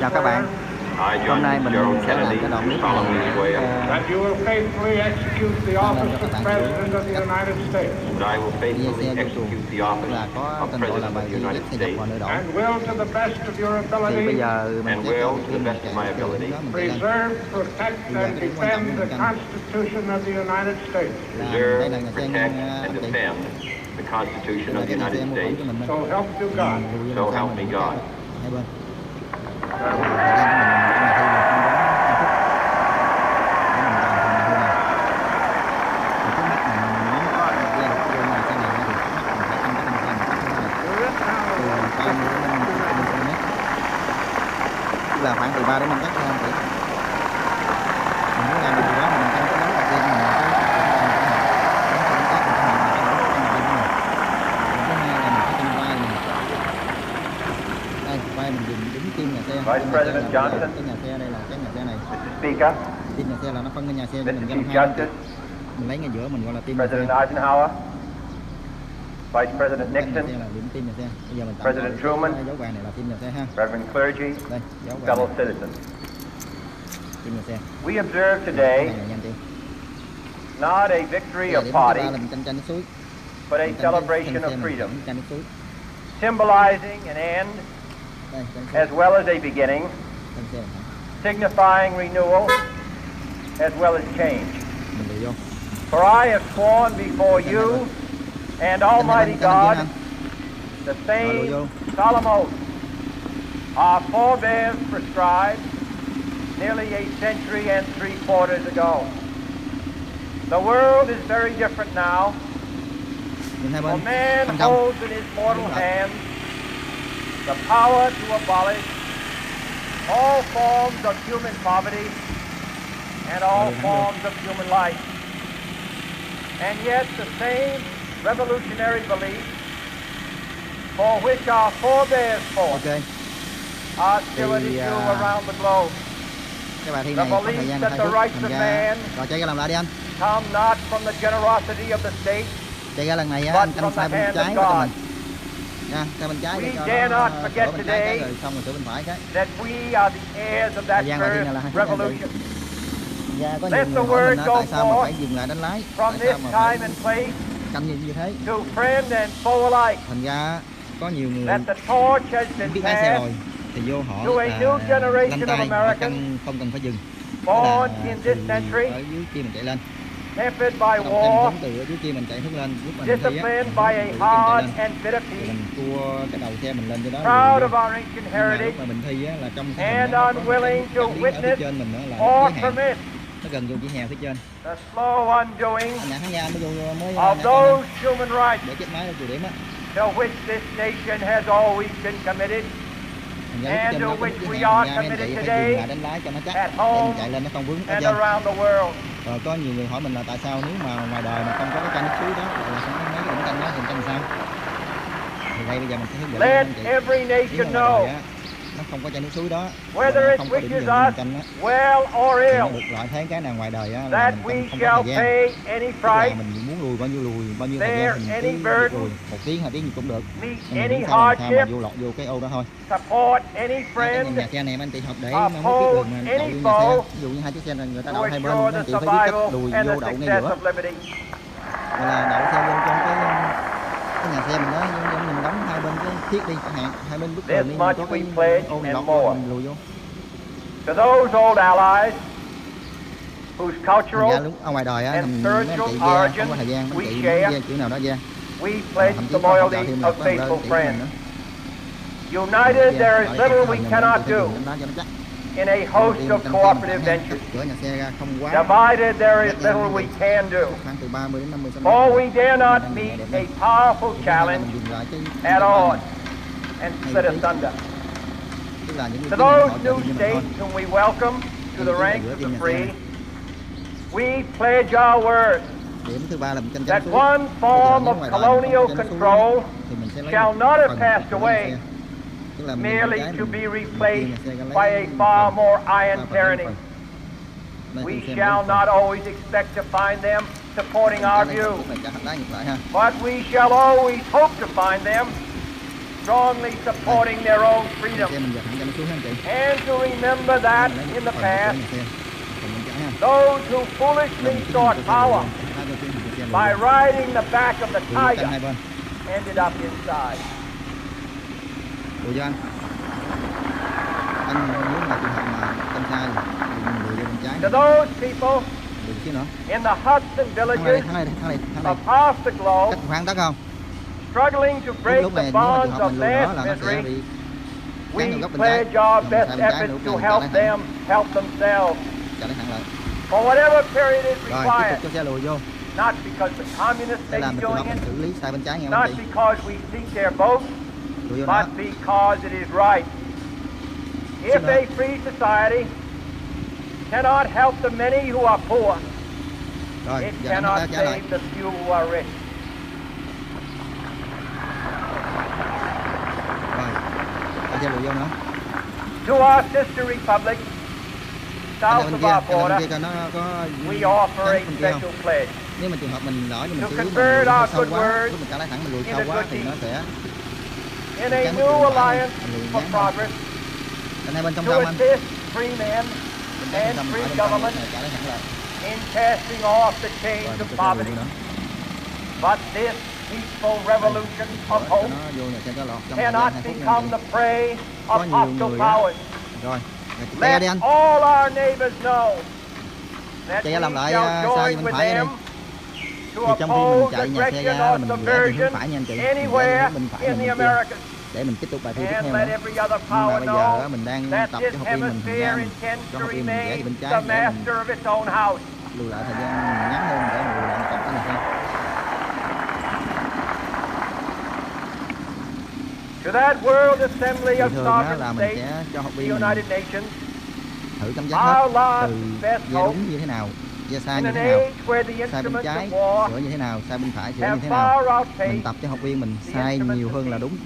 Chào các bạn. Hôm nay mình sẽ làm cái đoạn clip này tăng lên cho các bạn đi xe vô xuồng, tức là có tên gọi là bài thi ghép xe dọc vào nơi đổ. Thì bây giờ mình sẽ cho cái phim mình chạy cái đó mình sẽ lên. Bây giờ cái điểm quan trọng của mình là đây là nhà xe anh chị. The Constitution of the United States. So help me God. Hai bên. Là khoảng từ 3 đến 5 tấc thôi anh chị. Mình muốn làm được điều đó mà mình không có nắm đặt riêng mình Vice President Johnson. Cái nhà xe đây là cái nhà xe này. Speaker. Team nhà xe là nó phân cái nhà xe của mình ra làm hai. Mình lấy ngay giữa mình gọi là team nhà xe. President Eisenhower. Vice President Nixon. Nhà xe là điểm team nhà xe. Bây giờ mình President Truman. Dấu vàng này là team nhà xe ha. Reverend clergy. Đây, dấu vàng. Fellow citizens. Team nhà xe. We observe today not a victory of party, but a celebration of freedom, symbolizing an end as well as a beginning, signifying renewal as well as change. For I have sworn before you and Almighty God the same solemn oath our forebears prescribed nearly a century and 3/4 ago. The world is very different now. For man holds in his mortal hands the power to abolish all forms of human poverty and all forms of human life. And yet the same revolutionary beliefs for which our forebears fought are still at issue around the globe. Cái bài thi này có thời gian 2 phút, thành ra rồi chạy ra làm lại đi anh. Come not from the generosity of the state, chạy ra lần này á, anh canh sai bên trái cho mình nha, sai bên trái để cho nó sửa bên trái cái rồi xong rồi sửa bên phải cái. Thời gian bài thi này là 2 phút anh chị. Dạ, có nhiều người hỏi mình tại sao mà phải dừng lại đánh lái, tại sao mà phải canh như thế. Thành ra có nhiều người biết lái xe rồi thì vô họ lăn tay, họ canh không cần phải dừng. Ở dưới kia mình chạy lên. Đầu từ ở dưới kia mình chạy hướng lên, lúc mình thi á, mình cua cái đầu xe mình lên cho đó. Nhưng mà lúc mà mình thi á là trong cái hình đó có cái ở phía trên mình nữa là cái hàng. Nó gần vô chỉ hè phía trên. Anh nhạc khán giả mới để chết máy lên chùa điểm á. And to which we are committed today at home and around the world. Rồi có nhiều người hỏi mình là tại sao nếu mà ngoài đời mà không có cái chai nước suối đó là không có mấy cái điểm canh đó thì canh sao? Thì đây bây giờ mình sẽ hướng dẫn anh chị. Nếu mà ngoài đời á nó không có chai nước suối đó, nó không có điểm dừng mình canh á, thì nó được loại thế cái nào ngoài đời á là mình không có thời gian. Tức là mình muốn lùi bao nhiêu thời gian thì mình cứ lùi 1 tiếng 2 tiếng gì cũng được. Nhưng mình không sao làm sao mà vô lọt vô cái ô đó thôi. Cái nhà xe này anh chị học để nó mới biết đường mà đậu vô nhà xe. Ví dụ như 2 chiếc xe này người ta đậu hai bên, anh chị phải biết cách lùi vô đậu ngay giữa. Gọi là đậu xe vô trong cái nhà xe mình đó, nhưng mình đóng hai bên cái thiết đi chẳng hạn, hai bên bức tường đi có cái ô lọt mình lùi vô. To those old allies whose cultural ở ngoài đời á, and mấy anh spiritual chị ra origin không có thời gian, mấy we chị share, muốn chữ nào đó ra. we pledge the loyalty of faithful friends. United, there is little we cannot do in a host of cooperative ventures. Divided, there is little we can do. For we dare not meet a powerful challenge at odds and split asunder. To those new states whom we welcome to the ranks of the free, we pledge our word that one form of colonial control shall not have passed away, merely to be replaced by a far more iron tyranny. We shall not always expect to find them supporting our view, but we shall always hope to find them strongly supporting their own freedom. Xe mình giật hẳn cho nó xuống ha anh chị. And to remember that in the past, those who foolishly sought power by riding the back of the tiger ended up inside. Ủa cho anh nếu mà trường hợp mà tâm sai mình lùi vô bên trái. To those people in the huts and villages across the globe, struggling to break the bonds of man's misery, we pledge our best efforts to help them help themselves. For whatever period is required, not because the communists may be doing it, not because we seek their votes, but because it is right. If a free society cannot help the many who are poor, it cannot save the few who are rich. To our sister republic, south of our border, we offer a special pledge to convert our good words into good deeds in a new alliance for progress, to assist free men and free government in casting off the chains of poverty. But this peaceful revolution of hope cannot become the prey of hostile powers. Let all our neighbors know that we shall join with them to oppose aggression or subversion anywhere in the Americas. And let every other power know that this hemisphere intends to remain the master of its own house. To that World Assembly of Sovereign States, the United Nations, our last best hope in an age where the instruments of war have far outpaced the instruments of peace.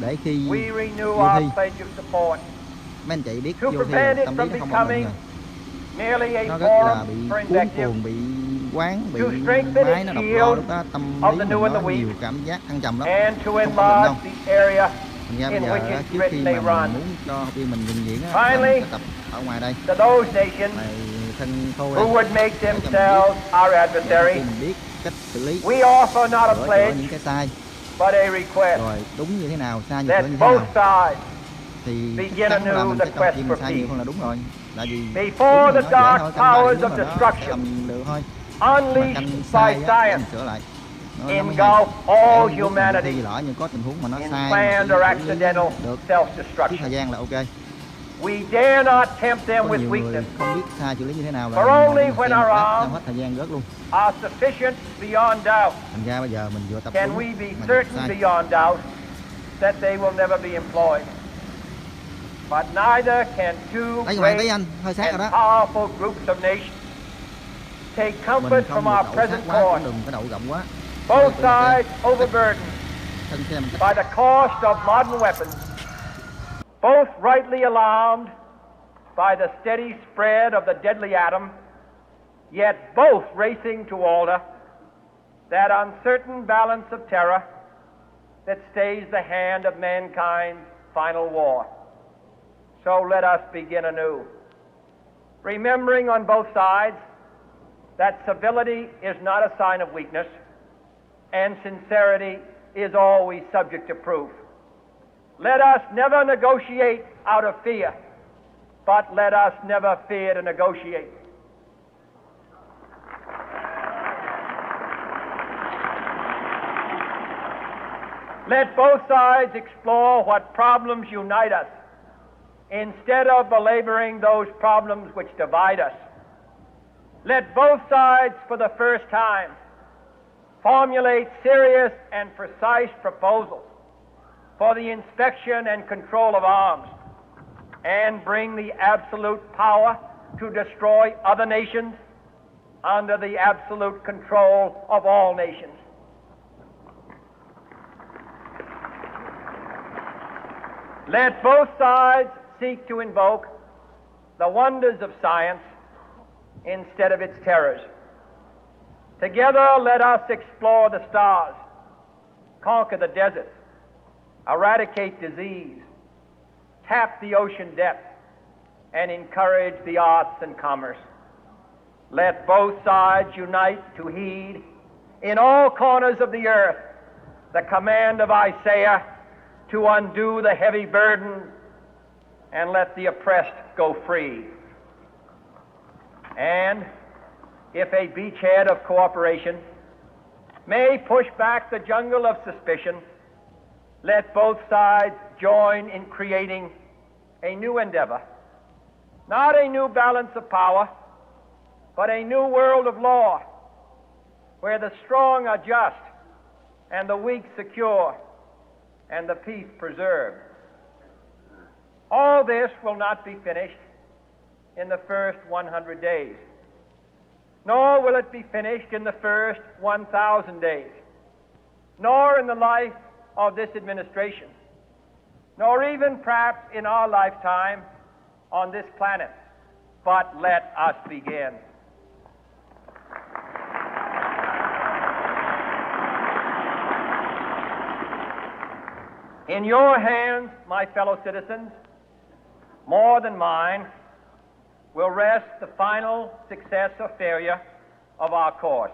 Để khi we renew our pledge of support mấy anh chị biết to vô thi prevent it tâm from lý nó không ổn định becoming merely a nó rất là forum bị for cuốn invective, cuồng, bị quán, bị to strengthen máy its nó độc shield lo, lúc đó tâm of lý the mình new and nó the weak, nhiều cảm giác thăng trầm lắm, and to không ổn định enlarge đâu. the area Thành ra in bây which giờ its trước khi written mà they mình run. muốn cho học viên mình trình diễn á, Finally, mình sẽ tập ở ngoài đây, to those nations thân khô who would make themselves our adversary, mình biết cách xử lý, we offer not a sửa pledge những cái sai, but a request rồi đúng như thế nào, sai như that thế both nào, sides thì begin chắc chắn là anew mình the sẽ cho quest khi for mình sai nhiều peace. hơn là đúng rồi, tại vì Before the dark powers of sẽ destruction làm được thôi. unleashed by science engulf all humanity in planned or accidental self-destruction. thời gian là ok. We dare not tempt them Có with nhiều người weakness, không biết sai xử lý như thế nào for là only when our arms hết thời gian rớt luôn. are sufficient beyond doubt Thành ra bây giờ mình vừa tập can đúng we be mà certain sai. beyond doubt that they will never be employed. But neither can two great and powerful groups of nations take comfort from our present course. Both sides overburdened by the cost of modern weapons, both rightly alarmed by the steady spread of the deadly atom, yet both racing to alter that uncertain balance of terror that stays the hand of mankind's final war. So let us begin anew, remembering on both sides that civility is not a sign of weakness, and sincerity is always subject to proof. Let us never negotiate out of fear, but let us never fear to negotiate. Let both sides explore what problems unite us, instead of belaboring those problems which divide us. Let both sides, for the first time, formulate serious and precise proposals for the inspection and control of arms, and bring the absolute power to destroy other nations under the absolute control of all nations. Let both sides seek to invoke the wonders of science instead of its terrors. Together let us explore the stars, conquer the deserts, eradicate disease, tap the ocean depth, and encourage the arts and commerce. Let both sides unite to heed in all corners of the earth the command of Isaiah to undo the heavy burden and let the oppressed go free. And if a beachhead of cooperation may push back the jungle of suspicion, let both sides join in creating a new endeavor, not a new balance of power, but a new world of law, where the strong are just and the weak secure and the peace preserved. All this will not be finished in the first 100 days, nor will it be finished in the first 1,000 days, nor in the life of this administration, nor even perhaps in our lifetime on this planet. But let us begin. In your hands, my fellow citizens, more than mine, will rest the final success or failure of our course.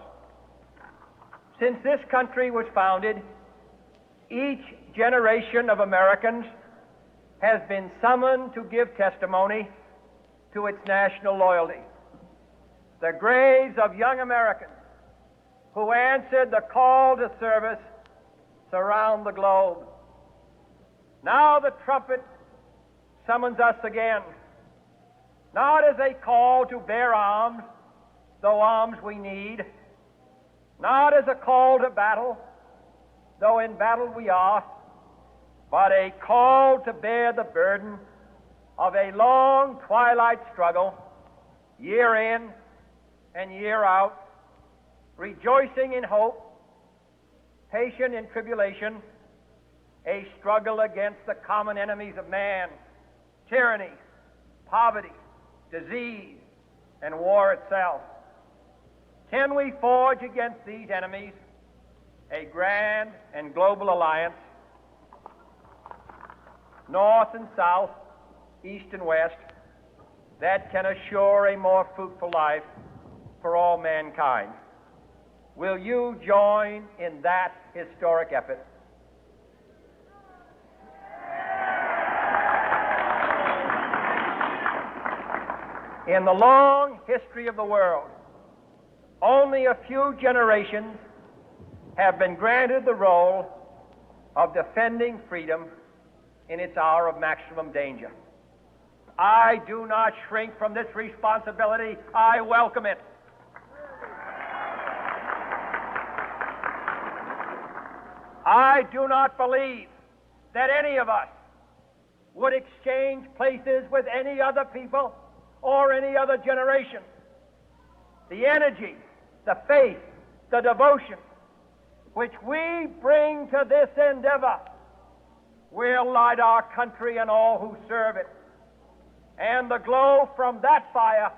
Since this country was founded, each generation of Americans has been summoned to give testimony to its national loyalty. The graves of young Americans who answered the call to service surround the globe. Now the trumpet summons us again, not as a call to bear arms, though arms we need, not as a call to battle, though in battle we are, but a call to bear the burden of a long twilight struggle, year in and year out, rejoicing in hope, patient in tribulation, a struggle against the common enemies of man, tyranny, poverty, disease, and war itself. Can we forge against these enemies a grand and global alliance, north and south, east and west, that can assure a more fruitful life for all mankind? Will you join in that historic effort? In the long history of the world, only a few generations have been granted the role of defending freedom in its hour of maximum danger. I do not shrink from this responsibility. I welcome it. I do not believe that any of us would exchange places with any other people or any other generation. The energy, the faith, the devotion which we bring to this endeavor will light our country and all who serve it. And the glow from that fire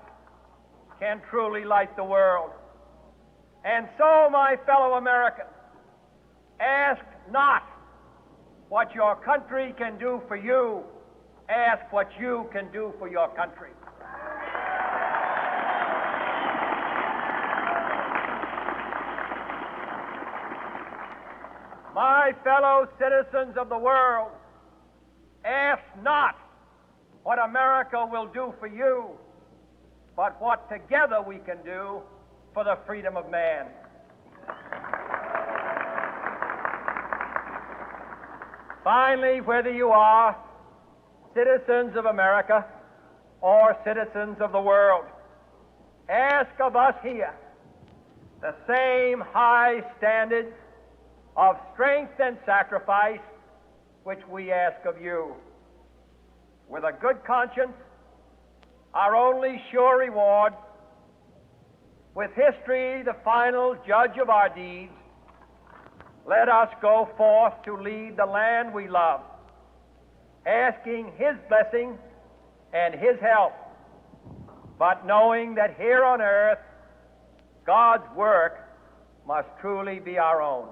can truly light the world. And so, my fellow Americans, ask not what your country can do for you. Ask what you can do for your country. My fellow citizens of the world, ask not what America will do for you, but what together we can do for the freedom of man. Finally, whether you are citizens of America or citizens of the world, ask of us here the same high standards of strength and sacrifice which we ask of you. With a good conscience, our only sure reward, with history the final judge of our deeds, let us go forth to lead the land we love, asking His blessing and His help, but knowing that here on earth God's work must truly be our own.